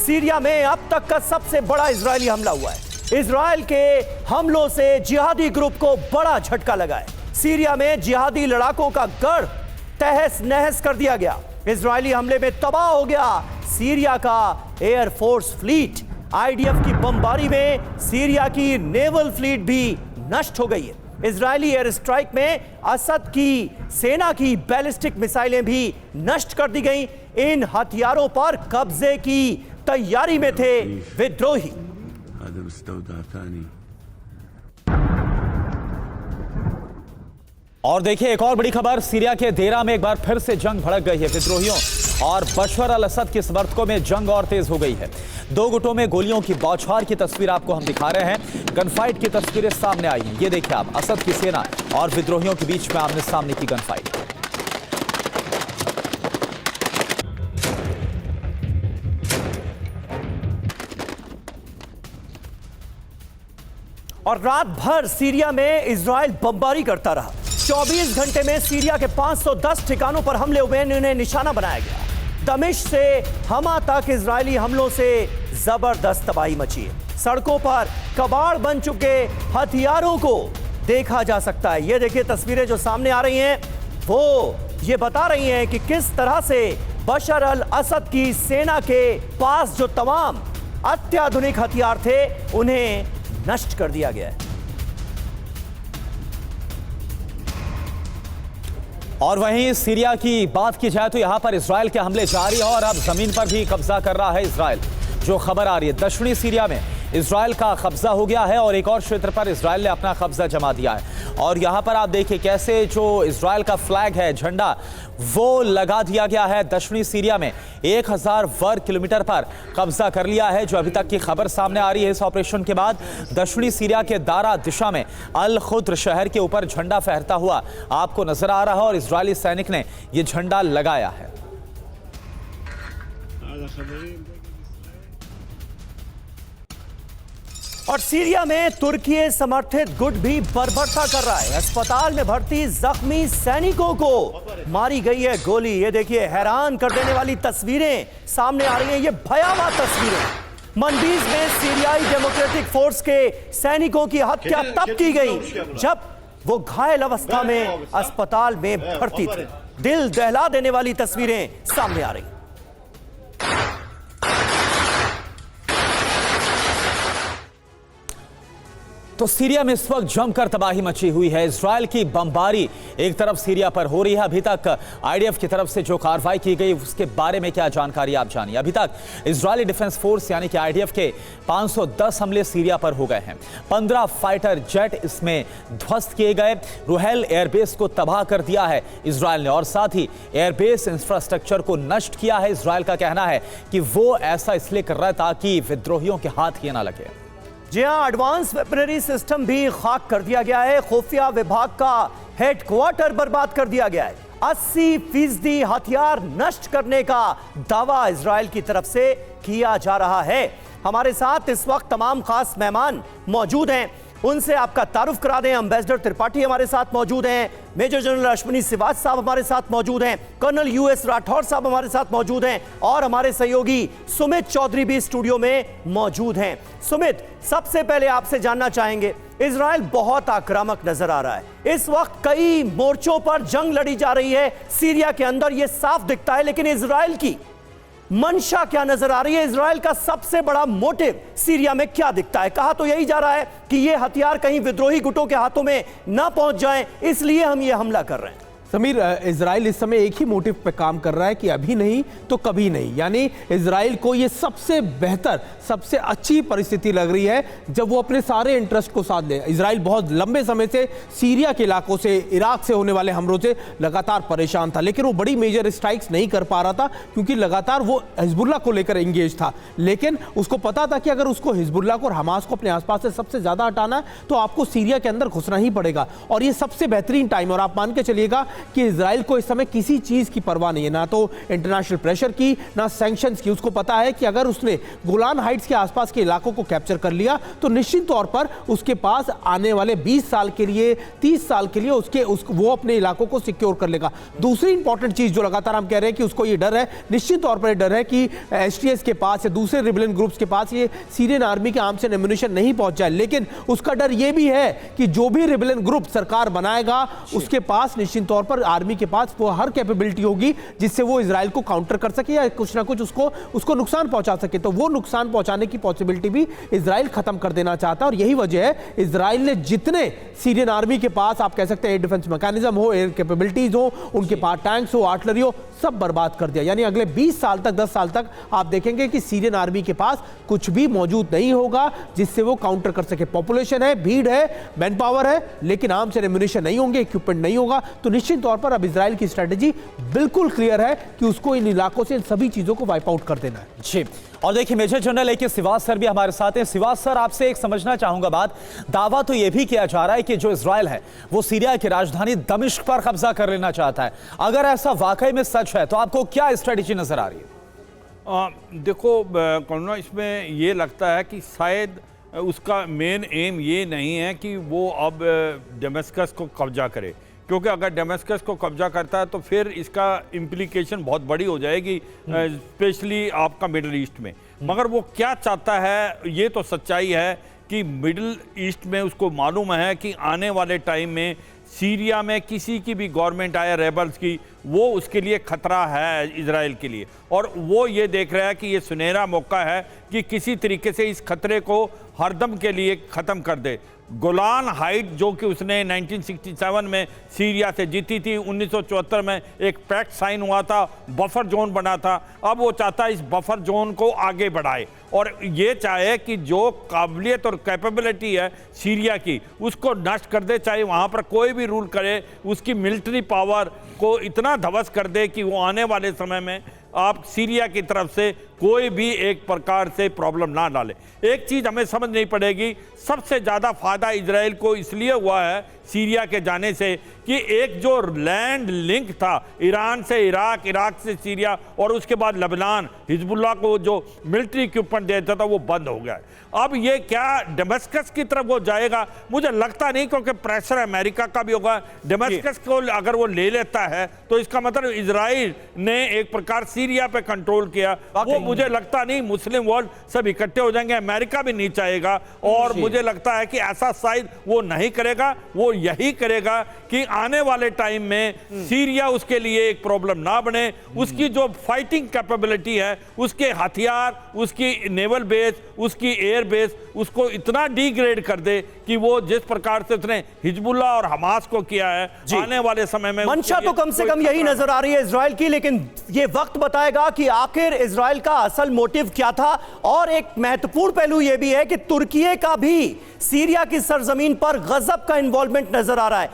Syria में अब तक का सबसे बड़ा इजरायली हमला हुआ है। इजरायल के हमलों से जिहादी ग्रुप को बड़ा झटका लगा है। सीरिया में जिहादी लड़ाकों का गढ़ तहस नहस कर दिया गया। इजरायली हमले में तबाह हो गया सीरिया का एयरफोर्स फ्लीट। आईडीएफ की बमबारी में सीरिया की नेवल फ्लीट भी नष्ट हो गई है। इजरायली एयर स्ट्राइक में असद की सेना की बैलिस्टिक मिसाइलें भी नष्ट कर दी गईं। इन हथियारों पर कब्जे की तैयारी में थे विद्रोही। और देखिए एक और बड़ी खबर, सीरिया के देरा में एक बार फिर से जंग भड़क गई है। विद्रोहियों और बशर अल असद के समर्थकों में जंग और तेज हो गई है। दो गुटों में गोलियों की बौछार की तस्वीर आपको हम दिखा रहे हैं। गनफाइट की तस्वीरें सामने आई हैं। ये देखिए आप, असद की सेना और विद्रोहियों के बीच में आमने सामने की गनफाइट। और रात भर सीरिया में इजराइल बमबारी करता रहा। 24 घंटे में सीरिया के 510 ठिकानों पर हमले हुए, इन्हें निशाना बनाया गया। दमिश्क से हमा तक इजरायली हमलों से जबरदस्त तबाही मची है। सड़कों पर कबाड़ बन चुके हथियारों को देखा जा सकता है। ये देखिए तस्वीरें जो सामने आ रही हैं, वो ये बता रही हैं कि किस तरह से बशर अल असद की सेना के पास जो तमाम अत्याधुनिक हथियार थे उन्हें नष्ट कर दिया गया है। और वहीं सीरिया की बात की जाए तो यहां पर इजराइल के हमले जारी है और अब जमीन पर भी कब्जा कर रहा है इजराइल। जो खबर आ रही है, दक्षिणी सीरिया में इजराइल का कब्जा हो गया है और एक और क्षेत्र पर इजराइल ने अपना कब्जा जमा दिया है। और यहां पर आप देखिए कैसे जो इजराइल का फ्लैग है, झंडा, वो लगा दिया गया है। दक्षिणी सीरिया में 1000 वर्ग किलोमीटर पर कब्जा कर लिया है, जो अभी तक की खबर सामने आ रही है। इस ऑपरेशन के बाद दक्षिणी सीरिया के दारा दिशा में अल खुद्र शहर के ऊपर झंडा फहरता हुआ आपको नजर आ रहा है और इजरायली सैनिक ने यह झंडा लगाया है। और सीरिया में तुर्की समर्थित गुट भी बर्बरता कर रहा है। अस्पताल में भर्ती जख्मी सैनिकों को मारी गई है गोली। ये देखिए हैरान कर देने वाली तस्वीरें सामने आ रही हैं। ये भयावह तस्वीरें। मंबीज में सीरियाई डेमोक्रेटिक फोर्स के सैनिकों की हत्या तब की गई जब वो घायल अवस्था में अस्पताल में भर्ती थे। दिल दहला देने वाली तस्वीरें सामने आ रही। तो सीरिया में इस वक्त जमकर तबाही मची हुई है। इजराइल की बमबारी एक तरफ सीरिया पर हो रही है। अभी तक आईडीएफ की तरफ से जो कार्रवाई की गई उसके बारे में क्या जानकारी आप जानिए। अभी तक इजरायली डिफेंस फोर्स यानी कि आईडीएफ के 510 हमले सीरिया पर हो गए हैं। 15 फाइटर जेट इसमें ध्वस्त किए गए। रुहेल एयरबेस को तबाह कर दिया है इजराइल ने और साथ ही एयरबेस इंफ्रास्ट्रक्चर को नष्ट किया है। इजराइल का कहना है कि वो ऐसा इसलिए कर रहा है ताकि विद्रोहियों के हाथ ये ना लगे। जी हां, एडवांस वेपनरी सिस्टम भी खाक कर दिया गया है। खुफिया विभाग का हेडक्वार्टर बर्बाद कर दिया गया है। 80% हथियार नष्ट करने का दावा इजराइल की तरफ से किया जा रहा है। हमारे साथ इस वक्त तमाम खास मेहमान मौजूद हैं, उनसे आपका तारुफ करा दें। एम्बेसडर त्रिपाठी हमारे साथ मौजूद हैं, मेजर जनरल अश्विनी श्रीवास्तव साहब हमारे साथ मौजूद हैं, कर्नल यूएस राठौर साहब हमारे साथ मौजूद हैं और हमारे सहयोगी सुमित चौधरी भी स्टूडियो में मौजूद हैं। सुमित, सबसे पहले आपसे जानना चाहेंगे, इजराइल बहुत आक्रामक नजर आ रहा है। इस वक्त कई मोर्चों पर जंग लड़ी जा रही है सीरिया के अंदर, यह साफ दिखता है, लेकिन इजराइल की मंशा क्या नजर आ रही है? इजराइल का सबसे बड़ा मोटिव सीरिया में क्या दिखता है? कहा तो यही जा रहा है कि ये हथियार कहीं विद्रोही गुटों के हाथों में ना पहुंच जाएं, इसलिए हम ये हमला कर रहे हैं। समीर, इजराइल इस समय एक ही मोटिव पे काम कर रहा है कि अभी नहीं तो कभी नहीं। यानी इजराइल को ये सबसे बेहतर, सबसे अच्छी परिस्थिति लग रही है जब वो अपने सारे इंटरेस्ट को साथ दे। इजराइल बहुत लंबे समय से सीरिया के इलाकों से, इराक से होने वाले हमलों से लगातार परेशान था, लेकिन वो बड़ी मेजर स्ट्राइक्स नहीं कर पा रहा था क्योंकि लगातार वो हिजबुल्लाह को लेकर एंगेज था। लेकिन उसको पता था कि अगर उसको हिजबुल्लाह को और हमास को अपने आसपास से सबसे ज्यादा हटाना है तो आपको सीरिया के अंदर घुसना ही पड़ेगा। और ये सबसे बेहतरीन टाइम, और आप मान के चलिएगा कि इजराइल को इस समय किसी चीज की परवाह नहीं है, ना तो इंटरनेशनल प्रेशर की, ना सैंक्शंस की। उसको पता है कि अगर उसने गोलान हाइट्स के आसपास के इलाकों को कैप्चर कर लिया तो निश्चित तौर पर उसके पास आने वाले 20 साल के लिए, 30 साल के लिए वो अपने इलाकों को सिक्योर कर लेगा। दूसरी इंपॉर्टेंट चीज जो लगातार हम कह रहे हैं कि उसको ये डर है, निश्चित तौर पर ये डर है कि एसटीएस के पास या दूसरे रिबेलियन ग्रुप्स के पास ये सीरियन आर्मी के आर्म्स एंड एम्यूनिशन नहीं पहुंच जाए। लेकिन उसका डर ये भी है कि जो भी रिबेलियन ग्रुप सरकार बनाएगा उसके पास निश्चित तौर पर आर्मी के पास वो हर कैपेबिलिटी होगी जिससे वो इजराइल को काउंटर कर सके या कुछ ना कुछ उसको नुकसान पहुंचा सके। तो वो नुकसान पहुंचाने की पॉसिबिलिटी भी इजराइल खत्म कर देना चाहता है और यही वजह है इजराइल ने जितने सीरियन आर्मी के पास आप कह सकते हैं एयर डिफेंस मैकेनिज्म हो, एयर कैपेबिलिटीज हो, उनके पास टैंक्स हो, आर्टिलरी हो, सब बर्बाद कर दिया। यानी अगले 20 साल तक, 10 साल तक आप देखेंगे कि सीरियन आर्मी के पास कुछ भी मौजूद नहीं होगा जिससे वो काउंटर कर सके। पॉपुलेशन है, भीड़ है, मैन पावर है, लेकिन आर्म्स एंड एम्यूनिशन नहीं होंगे, इक्विपमेंट नहीं होगा। तो निश्चित तौर पर अब इजराइल की स्ट्रेटेजी बिल्कुल क्लियर है कि उसको इन इलाकों से इन सभी चीजों को वाइप आउट कर देना है। जी, और देखिए मेजर जनरल ए के सिवास सर भी हमारे साथ हैं। सिवास सर, आपसे एक समझना चाहूंगा बात, दावा तो यह भी किया जा रहा है कि जो इजराइल है वो सीरिया की राजधानी दमिश्क पर कब्जा कर लेना चाहता है। अगर ऐसा वाकई में सच है तो आपको क्या स्ट्रेटेजी नजर आ रही है? देखो करुणा, इसमें ये लगता है कि शायद उसका मेन एम ये नहीं है कि वो अब दमिश्क को कब्जा करे, क्योंकि अगर दमिश्क को कब्जा करता है तो फिर इसका इम्प्लीकेशन बहुत बड़ी हो जाएगी, स्पेशली आपका मिडिल ईस्ट में। मगर वो क्या चाहता है, ये तो सच्चाई है कि मिडिल ईस्ट में उसको मालूम है कि आने वाले टाइम में सीरिया में किसी की भी गवर्नमेंट आए रेबल्स की, वो उसके लिए खतरा है इजराइल के लिए। और वो ये देख रहा है कि ये सुनहरा मौका है कि किसी तरीके से इस खतरे को हरदम के लिए ख़त्म कर दे। गोलान हाइट जो कि उसने 1967 में सीरिया से जीती थी, 1974 में एक पैक्ट साइन हुआ था, बफर जोन बना था, अब वो चाहता है इस बफर जोन को आगे बढ़ाए और ये चाहे कि जो काबिलियत और कैपेबिलिटी है सीरिया की उसको नष्ट कर दे, चाहे वहाँ पर कोई भी रूल करे, उसकी मिलिट्री पावर को इतना ध्वस्त कर दे कि वो आने वाले समय में आप सीरिया की तरफ से कोई भी एक प्रकार से प्रॉब्लम ना डाले। एक चीज़ हमें समझनी पड़ेगी, सबसे ज़्यादा फायदा इजराइल को इसलिए हुआ है सीरिया के जाने से कि एक जो लैंड लिंक था ईरान से इराक, इराक से सीरिया और उसके बाद लेबनान, हिजबुल्लाह को जो मिलिट्री इक्विपमेंट देता था वो बंद हो गया है। अब ये क्या दमिश्क की तरफ वो जाएगा? मुझे लगता नहीं, क्योंकि प्रेशर अमेरिका का भी होगा। दमिश्क को अगर वो ले लेता है तो इसका मतलब इजराइल ने एक प्रकार सीरिया पे कंट्रोल किया। वो मुझे लगता नहीं, मुस्लिम वर्ल्ड सब इकट्ठे हो जाएंगे, अमेरिका भी नहीं चाहेगा और मुझे लगता है कि ऐसा शायद वो नहीं करेगा। वो यही करेगा कि आने वाले टाइम में सीरिया उसके लिए एक प्रॉब्लम ना बने, उसकी जो फाइटिंग कैपेबिलिटी है, उसके हथियार, उसकी नेवल बेस, उसकी एयर बेस, उसको इतना डिग्रेड कर दे कि वो जिस प्रकार से उसने हिजबुल्लाह और हमास को किया है, आने वाले समय में मंशा तो कम से कम यही नजर आ रही है इजराइल की, लेकिन ये वक्त बताएगा कि आखिर इजराइल का असल मोटिव क्या था। और एक महत्वपूर्ण पहलू यह भी है कि तुर्की का भी सीरिया की सरजमीन पर गजब का इन्वॉल्वमेंट नजर आ रहा है।